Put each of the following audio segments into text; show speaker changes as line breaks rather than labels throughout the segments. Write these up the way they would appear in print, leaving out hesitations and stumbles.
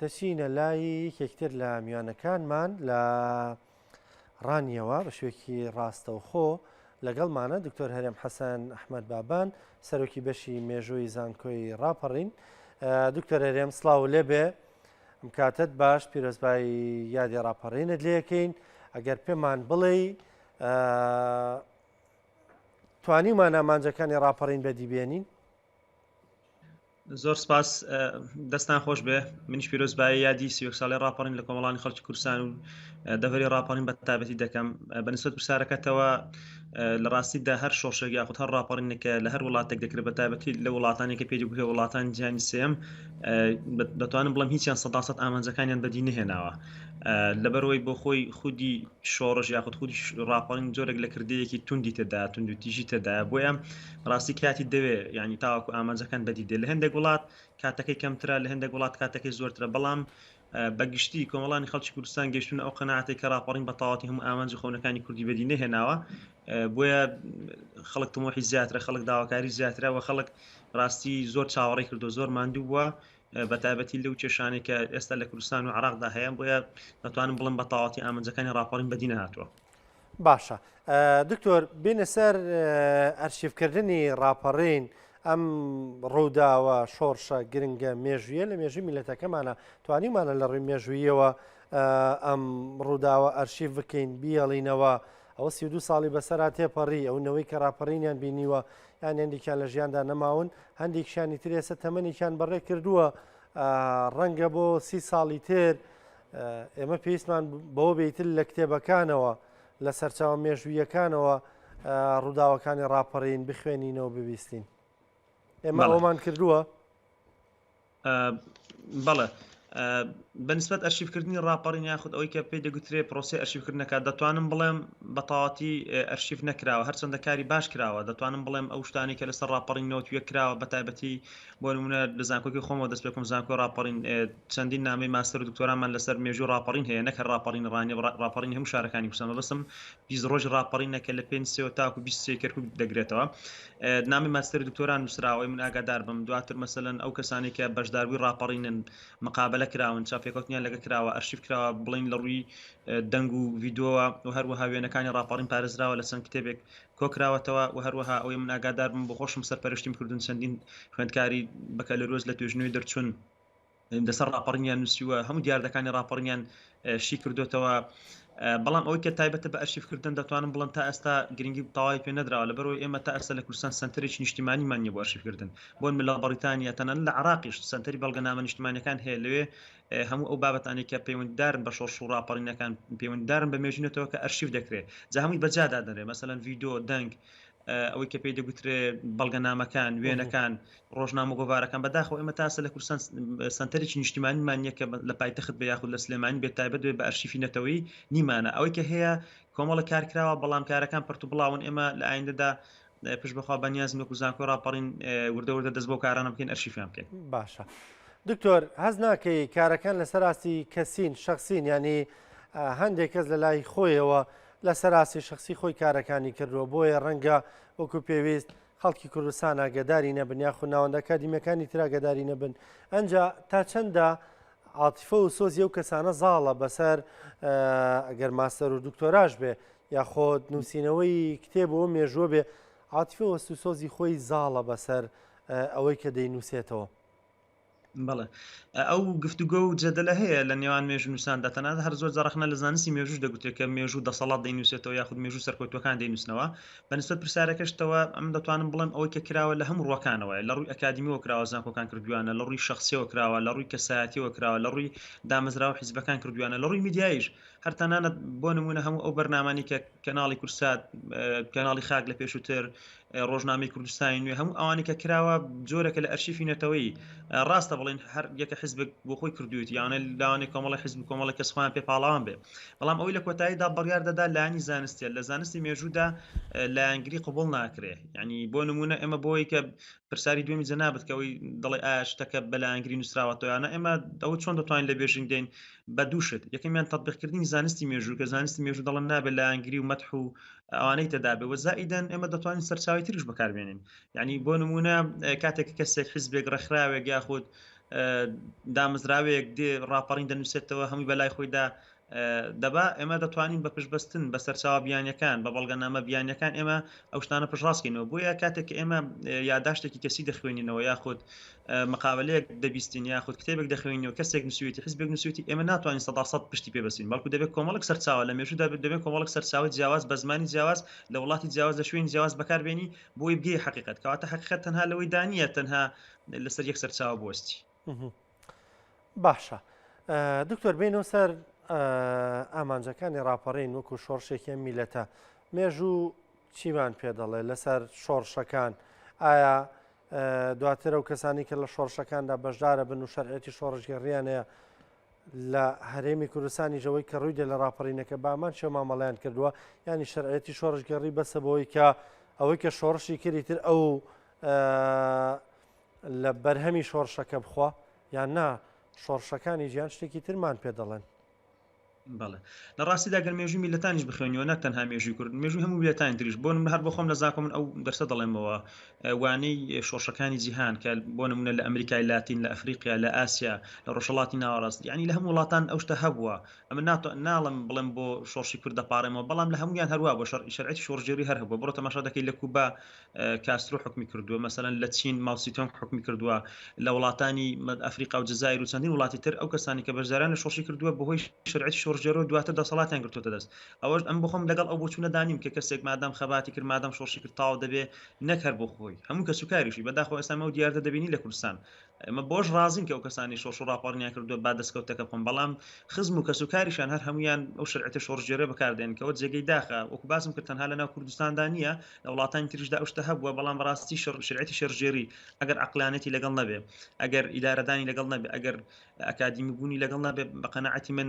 دەچینە لای یەکتر لە میوانەکانمان لە ڕانیەوە بە شوێکی ڕاستەوخۆ لەگەڵمانە دکتۆر هەرێم حەسەن ئەحمەد بابان سەرۆکی بەشی مێژووی زانکۆی ڕاپەڕین. دکتۆر هەرێم سڵاو لێبێ، ئەم کاتت باش، پیرۆزبایی یادی ڕاپەڕینت لێکەین. ئەگەر پێمان بڵێ توانیمان ئامانجەکانی ڕاپەڕین بەدیبێنین.
زۆر سپاس، دەستان خۆش بێ. منیش پیرۆزبایی یادی 30 ساڵی ڕاپەڕین لە کۆمەڵانی خەڵکی کوردستان و دەڤەری ڕاپەڕین بە تایبەتی دەکەم. بەنسبەت پرسیارەکەتەوە لە ڕاستیدا هەر شۆڕشێک یاخود هەر ڕاپەڕینێکە لە هەر وڵاتێک دەکرێت بە تایبەتی لە وڵاتانێکە پێدەگوترێت وڵاتانی جیهانی سێم، دەتوانم بڵێم هیچیان 100% ئامانجەکانیان بەدی نهێناوە. لەبەرەوەی بۆ خۆی خودی شۆڕش یاخود خودی ڕاپەڕین جۆرێک لە کردەیەکی توندی تێدا، تونند و تیژی تێدا، بۆیە ڕاستی کاتی دەوێ ینی تاواکو ئامانجەکان بەدی دێ. لە هەندێک وڵات کاتەکەی کەمترە، لە هەندێک وڵات کاتەکەی زۆرترە، بەڵام بەگشتی کۆمەڵانی خەڵکی کوردستان گەشتون ئەو قەناعەتێک کە ڕاپەڕین بە تەواوەتی هەموو ئامانجی خۆنەکانی کوردی بەدی نەهێناوە. بۆیە خەڵک تمۆحی زیاترە، خەڵک داواکاری زیاترە و خەڵک ڕاستی زۆر چاوەڕێی کردو، زۆر ماندوو بووە بە تایبەتی لەو کێشانێک کە ئێستا لە کوردستان و عێراقدا هەیە. بۆیە دەتوانم بڵم بە تەواوەتی ئامانجەکانی ڕاپەڕین بەدی نەهاتووە.
باشە دکتۆر، بینە سەر ئەرشیڤکردنی ڕاپەڕین ئەم ڕووداوە شۆڕشە گرنگە مێژویە لە مێژووی میلەتەکەمانە، توانیمانە لە ڕووی مێژوویەوە ئەم ڕووداوە ئەرشیڤ بکەین بیاڵینەوە. ئەوە 32 ساڵی بەسەرا تێپەڕی ئەوەوەی کە ڕاپەڕینیان بینیوە، یان هەندێکیان لە ژیاندا نەماون، هەندێکیانی تر ئێستا تەمەنێکیان بەڕێ کردووە ڕەنگە بۆ 30 ساڵی تر. ئێمە پێویستمان بەوە بێتتر لە کتێبەکانەوە لە سەرچاوە مێژوویەکانەوە ڕووداوەکانی ڕاپەڕین بخوێنینەوە ببیستین. ئێمە ئەومان کردووە؟
بەڵێ، بەنسبەت ئەرشیڤکردنی ڕاپەڕین یاخود ئەوەی کە پێی دەگوترێت پرۆسی ئەرشیڤکردنەکە، دەتوانم بڵێم بە تەواوەتی ئەرشیڤ نەکراوە، هەرچەندە کاری باش کراوە. دەتوانم بڵێم ئەو شتانی کە لەسەر ڕاپەڕینەوە توێ کراوە بە تایبەتی بۆ نمونە لە زانکۆکی خۆمەوە دەست پێکەم زانکۆ ڕاپەڕین چەندین نامەی ماستەر و دکتۆرامان لەسەر مێژووی ڕاپەڕین هەیە، نەکە ڕاپەڕین ڕانی ڕاپەڕین هەموو شارەکانی کوردستان، بەسم 20 ڕۆژ ڕاپەڕینەکە لە 5 تاکو 20 کەرکووک دەگرێتەوە. نامی ماستەر دکتۆران نووسراوەی من ئاگادار بم. دواتر مەسەلەن ئەو کەسانی کە بەشداروی ڕاپەڕینن مقابلە کراون، چاپێکەوتنیان لەگە کراوە، ئەرشیڤ کراوە، بڵین لە ڕووی دەنگ و ڤیدۆوە و هەروەها وێنەکانی ڕاپەڕین پارێزراوە لە چەند کتێبێک کۆکراوەتەوە. و هەروەها ئەوەی من ئاگادار بم بۆ خۆشم سەرپەرشتیم کردن چەندین خوێندکاری بەکەلەرۆز لە توێژنەوەی دەرچوون لەسەر ڕاپەڕینیان نووسیوە، هەموو دیاردەکانی ڕاپەڕینیان شی کردوتەوە. بەڵام ئەوەی کە تایبەتە بە ئەرشیڤکردن دەتوانم بڵم تا ئێستا گرنگی تەواوی پێ نەدراوە، لەبەرەوەی ئێمە تا ئێستا لە کوردستان سنتەرێکی نیشتیمانیمان نییە بۆ ئەرشیڤکردن. بۆ من لە بەریتانیا تەنانەت لە عێراقیش سنتەری بەڵگەنامە نیشتیمانیەکان هەیە، لەوێ هەموو ئەو بابەتانی کە پەیوەنددارن بە شۆڕش و ڕاپەڕینەکان پەیوەنددارن بە مێژوونێتەوە کە ئەرشیڤ دەکرێت، جا هەمووی بەجادا دەنرێ، مەسەلەن ڤیدۆ، دەنگ، ئەوەی کە پێی دەگوترێت بەڵگەنامەکان، وێنەکان، ڕۆژنامە گۆڤارەکان. بەداخەوە ئێمە تا ئێستا لە کوردستان سنتەرێکی نیشتیمانیمان نییە کە لە پایتەخت بە یاخود لە سلێمانی بێت تایبەت بێت بە ئەرشیڤی نەتەوەیی نیمانە. ئەوەی کە هەیە کۆمەڵە کارکراوە، بەڵام کارەکان پڕتو بڵاون. ئێمە لە ئایندەدا پشت بەخوا بەنیازم وەکو زانکۆ ڕاپەڕین وردە وردە دەست بۆ کارانە بکەین، ئەرشیڤیان بکەین.
باشە دکتۆر، هەز ناکەی کارەکان لەسەر ئاستی کەسین شخصین، ینی هەندێک کەس لە لای خۆیەوە لەسەر ئاستی شخصی خۆی کارەکانی کردووە، بۆیە ڕەنگە وەکو پێویست خەڵکی کوردستان ئاگاداری نەبن یاخود ناوەندە ئەکادیمیەکانی تر ئاگاداری نەبن. ئەنجا تا چەندە عاتیفە و سۆزی ئەو کەسانە زاڵە بەسەر ئەگەر ماستەر و دکتۆراژ بێ یاخۆت نووسینەوەی کتێب و مێژووە بێ، عاتیفە و سۆزی خۆی زاڵە بەسەر ئەوەی کە دەینووسێتەوە.
بەڵێ، ئەو گفتوگۆ و جەدەلە هەیە لە نێوان مێژوو نووساندا، تەنانەت هەر زۆر جارەخنە لە زانستی مێژووش دەگوترێت کە مێژوو دەسەڵات دەینووسێتەوە یاخود مێژوو سەرکەوتوەکان دەینووسنەوە. بەنسبەت پرسیارەکەشتەوە ئەم دەتوانم بڵێم ئەوەی کە کراوە لە هەموو ڕووەکانەوە، لە ڕووی ئەکادیمیەوە کراوە، زانکۆکان کردووانە، لە ڕووی شەخسیەوە کراوە، لە ڕووی کەسایەتیەوە کراوە، لە ڕووی دامەزراوە حیزبەکان کردووانە، لە ڕووی میدیاییش هەر تەنانەت بۆ نمونە هەموو ئەو بەرنامانی کە کەناڵی کورسات، کەناڵی خاک لە پێشووتر، ڕۆژنامەی کوردستانی نوێ، هەموو ئەوانی کە کراوە جۆرەکە لە ئەرشیڤی نەتەوەیی. ڕاستە بڵین هەر یەکە حیزبێک بۆ خۆی کردوویت، یانە لاوانی کۆمەڵی حیزب کۆمەڵی کەس خۆیان پێ پاڵاوان بێ، بەڵام ئەوەی لە کۆتاییدا بڕیار دەدا لایەنی زانستیە. لە زانستی مێژوودا لایەنگری قبوڵ ناکرێ، یعنی بۆ نمونە ئێمە بۆی کە پرسیاری دوێمی جەنابەت کە ئەوەی دەڵێ ئایا شتەکە بە لایەنگری نووسراوەتەوە یانە، ئێمە ئەوە چۆن دەتوانین لە بێژنگ دێین بە دوو شت. یەکەمیان تەطبیقکردنی زانستی مێژوو، کە زانستی مێژوو دەڵێن نابێت لایەنگری و مەدح و ئەوانەی تێدا بێ، و زائیدەن ئێمە دەتوانین سەرچاوی تریش بەکاربێنین. یعنی بۆ نمونە کاتێک کەسێک حیزبێک ڕێکخراوێک یاخود دامەزراوەیەک دێ ڕاپەڕین دەنووسێتەوە هەمووی بەلای خۆیدا دەبا ئێمە دەتوانین بە پشتبەستن بە سەرچاوە بیانیەکان بە بەڵگەنامە بیانیەکان ئێمە ئەو شتانە پشڕاستکەینەوە بۆیە کاتێک ئێمە یاداشتێکی کەسی دەخوێنینەوە یاخود مقاولەیەک دەبیستین یاخود کتێبێک دەخوێنینەوە کەسێک نووسویەتی حزبێک نووسویەتی ئێمە ناتوانین 100% پشتی پێ بەسین بەڵکو دەبێت کۆمەڵک سەرچاوە لە مێژوودا دەبێت کۆمەڵک سەرچاوی جیاواز بە زمانی جیاواز لە وڵاتی جیاواز لە شوێنی جیاواز بەکاربێنی بۆی بگەی حقیقەت کەواتە حقیقەت تەنها لەوەی دانیە تەنها لەسەر یەک سەرچاوە بوەستی.
باشە دکتۆر بینەوە سەر ئامانجەکانی ڕاپەڕین وەکو شۆڕشێکی میلەتە مێژوو چیمان پێ دەڵێ لەسەر شۆڕشەکان ئایا دواتر ئەو کەسانی کە لە شۆڕشەکاندا بەشدارە بن و شەرعەتی شۆڕژگەڕیانەیە لە هەرێمی کوردستانی ژەوەی کە ڕووی دێ لە ڕاپەڕینەکە بامان چێ مامەڵیان کردووە ینی شەرعەتی شۆڕژگەڕی بەسە بۆی کە ئەوەی کە شۆڕشی کردیتر ئەو لە بەرهەمی شۆڕشەکە بخوا یان نا شۆڕشەکانی ژیان شتێکی ترمان پێ دەڵێن.
بەڵێ لە ڕاستیدا گەر مێژووی میلەتانیش بخوێنیەوە نەک تەنها مێژووی کورد مێژووی هەموو میلەتانی تریش بۆ نمونە هەر بۆ خۆم لە زاکۆ من ئەو دەرسە دەڵێمەوە وانەی شۆڕشەکانی جیهان کە بۆ نمونە لە ئەمریکای لاتین لە ئەفریقیا لە ئاسیا لە ڕۆژهەڵاتی ناوەڕاست یعنی لە هەموو وڵاتان ئەو شتە هەبووە ئەمە ناڵم بڵێم بۆ شۆڕشی کورد دەپارێمەوە بەڵام لە هەمویان هەروە بۆ شەرعەتی شۆڕژێری هەر هەبووە بڕۆ تەماشا دەکەی لە کوبا کاسترۆ حکمی کردووە مەسەلەن لە چین ماوسیتۆنگ حکمی کردووە لە وڵاتانی ئەفریقا و جەزایر و چەندین وڵاتی تر ئەو کەسانی کە بەشداران لە شۆڕشی کردووە بەهۆی شەرعەتی شۆڕژێرەوە دواتر دەسەڵاتیان گرتوتە دەست ئەوەش ئەم بخۆم لەگەڵ ئەو بۆچوونە دانیم کە کەسێک مادام خەباتی کرد مادام شۆڕشی کرد تاو دەبێ نەک هەر بۆ خۆی هەموو کەس و کاریشی بەداخەوە ئێستا ئەو دیاردە دەبینی لە کوردستان ئەمە بۆش رازین کە ئەو کەسانی شۆڕش و ڕاپەڕینیان کردووە با دەستکەوتەکە بخۆن بەڵام خزم و کەس و کاریشان هەر هەمویان ئەو شەرعەتە شۆڕژێرە بەکاردێن کەەوە جێگەی داخە وەکو باسم کرد تەنها لەناو کوردستاندا نیە لە وڵاتانی تریشدا ئەو شتە هەبووە بەڵام بەڕاستی شەرعەتی شۆڕژێری ئەگەر عەقلانەتی لەگەڵ نەبێ ئەگەر ئیدارەدانی لەگەڵ نەبێ ئەگەر ئەکادیمی بوونی لەگەڵ نەبێ بە قەناعەتی من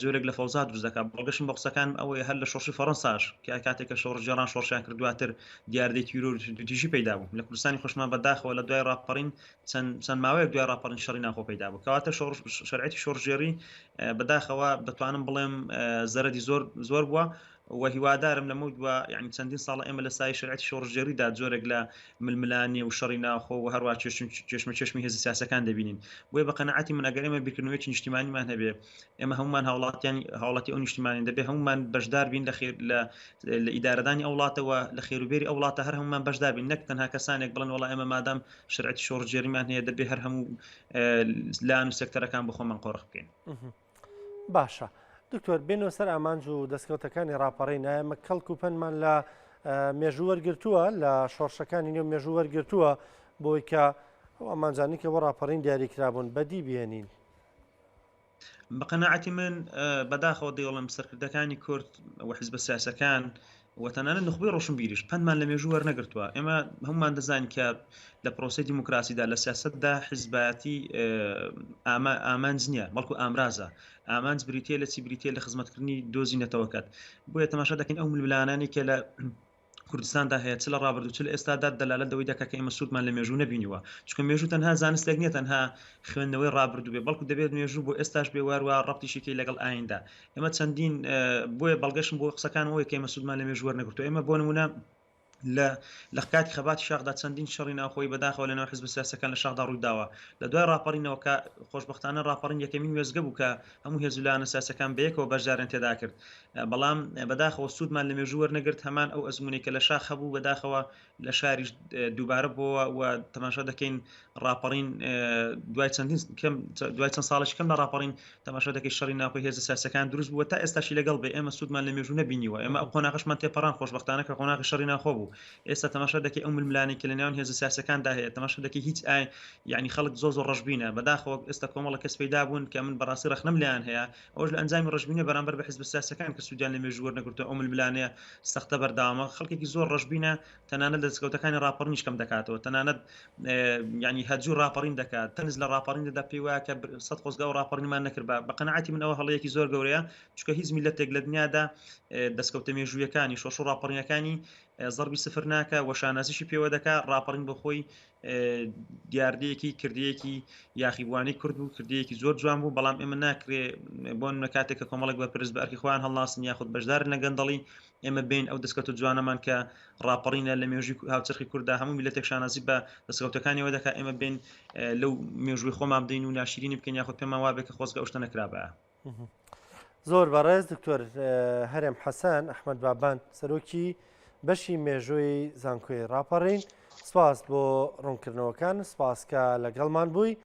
جۆرێک لە فەوزا دروست دەکات بەڵگەشم بە قسەکان ئەوەیە هەر لە شۆڕشی فەڕەنساش کە کاتێکە شۆڕژێران شۆڕشیان کردواتر دیاردەی تیرۆ دیژی پەیدا بوو لە کوردستانی خۆشمان بەداخەوە لە دوای ڕاپەڕین چەند ماوەیەک دوای ڕاپەڕین شەڕی ناخۆ پەیدا بوو کەواتە شەرعەتی شۆڕژێری بەداخەوە دەتوانم بڵێم زەرەری زۆر بووە و هیوادارم لەمە دووە یعنی چەندین ساڵە ئێمە لە سای شەرعەتی شۆڕژێریدا جۆرێک لە ململانی و شەڕی ناخۆ و هەروە چێشمی هێزی سیاسەکان دەبینین بۆیە بە قەناعەتی من ئەگەر ئێمە بیرکردنەوەیەکی نیشتیمانیمان هەبێ ئێمە هەمومان هاوڵاتی ئەو نیشتیمانی دەبێ هەمومان بەشدار بین لە ئیدارەدانی ئەو وڵاتەوە لە خێروبێری ئەو وڵاتە هەر هەمومان بەشدار بین نەک تەنها کەسانێک بڵێن وڵا ئێمە مادام شەرعەتی شۆڕژێریمان هەیە دەبێ هەر هەموو لایەن و سێکتەرەکان بۆ خۆمان قۆڕق بکەین.
باشە دکتۆر بێنەوە سەر ئامانج و دەستکەوتەکانی ڕاپەڕین ئەمە کەڵک و پەنمان لە مێژوو وەرگرتووە لە شۆڕشەکانی نێو مێژوو وەرگرتووە بۆی کە ئەو ئامانجانی کە بۆ ڕاپەڕین دیاریکرابوون بەدی بێنین.
بە قەناعەتی من بەداخەوە دەیڵم سەرکردەکانی کورد و حیزبە سیاسەکان وەتەنانە نخبەی ڕۆشنبیریش پەنمان لە مێژوو وەرنەگرتووە ئێمە هەمومان دەزانین کە لە پرۆسی دیموکراسیدا لە سیاستدا حیزبەتی ئامانج نییە بەڵکو ئامرازە ئامانج بریتە لە چی بریتە لە خزمەتکردنی دۆزی نەتەوەکات بۆیە تەماشا دەکەین ئەو ململانانی کە لە کوردستاندا هەیە چ لە ڕابردوو چ لە ئێستادا دەلالەت دەوەی دەکات کە ئێمە سوودمان لە مێژوو نەبینیوە چونکە مێژوو تەنها زانستێک نییە تەنها خوێندنەوەی ڕابردوو بێ بەڵکو دەبێت مێژوو بۆ ئێستاش بێ واروە ڕەبتیشێکی لەگەڵ ئایندا ئێمە چەندین بۆیە بەڵگەشم بۆ قسەکان ئەوەیە کە ئێمە سوودمان لە مێژوو وەرنەگرتووە ئێمە بۆ نمونە لە کاتی خەباتی شاخدا چەندین شەڕی ناوخۆی بەداخەوە لەناو حیزب سیاسەکان لە شاخدا ڕوویداوە لە دوای ڕاپەڕینەوە کە خۆشبەختانە ڕاپەڕین یەکەمین وێزگە بوو کە هەموو هێزولانە سیاسەکان بەیەکەوە بەشداریان تێدا کرد بەڵام بەداخەوە سوودمان لە مێژوو وەرنەگرت هەمان ئەو ئەزمونێک کە لە شاخ هەبوو بەداخەوە لە شاریش دووبارە بووە و تەماشا دەکەین ڕاپەڕین دوای چەند ساڵێک کەم لە ڕاپەڕین تەماشا دەکەی شەڕی ناوخۆی هێز سیاسەکان دروست بووە تا ئێستاشی لەگەڵ بێ ئێمە سوودمان لە مێژوو نەبینیوە ئێمە ئەو قۆناغشمان تێپەڕان خۆشبەختانە کە قۆناغی شەڕی ناخۆ بوو ئێستا تەماشا دەکەی ئەو ململانی کە لە نێوان هێز سیاسەکاندا هەیە تەماشا دەکەی هیچ یعنی خەڵک زۆر ڕەشبینە بەداخەوە ئێستا کۆمەڵە کەس پەیدا بوون کە من بەڕاستی ڕەخنەم لیان هەیە ئەوش لە ئەنجامی ڕەشبینە بەرامبەر بە حیزب سیاسەکان کە سوودیان لە مێژوو وەرنەگرتووە ئەو ململانەیە سەختە بەرداوامە خەڵکێکی زۆر ڕەشبینە تەنانەت لە دەستکەوتەکانی ڕاپەڕینیش کەم دەکاتەوە تەنانەت یعنی هەجوو ڕاپەڕین دەکات تەنز لە ڕاپەڕیندا پێی وایە کە سەد خۆزگا و ڕاپەڕینمان نەکرد بە قەناعەتی من ئەوە هەڵەیەکی زۆر گەورەیە چونکە هیچ میلەتێک لە دنیادا دەستکەوتە مێژوویەکانی شۆڕش و ڕاپەڕینەکانی زەربی سفر ناکە و شانازیشی پێوە دەکات ڕاپەڕین بە خۆی دیاردەیەکی کردەیەکی یاخیبوانی کورد و کردەیەکی زۆر جوان بوو بەڵام ئێمە ناکرێ بۆ نمونە کاتێک کە کۆمەڵێک بەپرس بە ئەرکی خۆیان هەڵناسن یاخود بەشدارن لە گەندەڵی ئێمە بین ئەو دەستکەوتە جوانەمان کە ڕاپەڕینە لە مێژووی هاوچەرخی کووردا هەموو میلەتێک شانازی بە دەستکەوتەکانیەوە دەکات ئێمە بین لەو مێژووی خۆمان بدەین و ناشرینی بکەین یاخود پێمان وابێت کە خۆزگە ئەو شتە نەکرابە.
زۆر بەڕێز دکتۆر هەرێم حەسەن ئەحمەد بابان سەرۆکی بەشی مێژووی زانکۆی ڕاپەڕین سپاس بۆ ڕوونکردنەوەکان سپاس کە لەگەڵمان بووی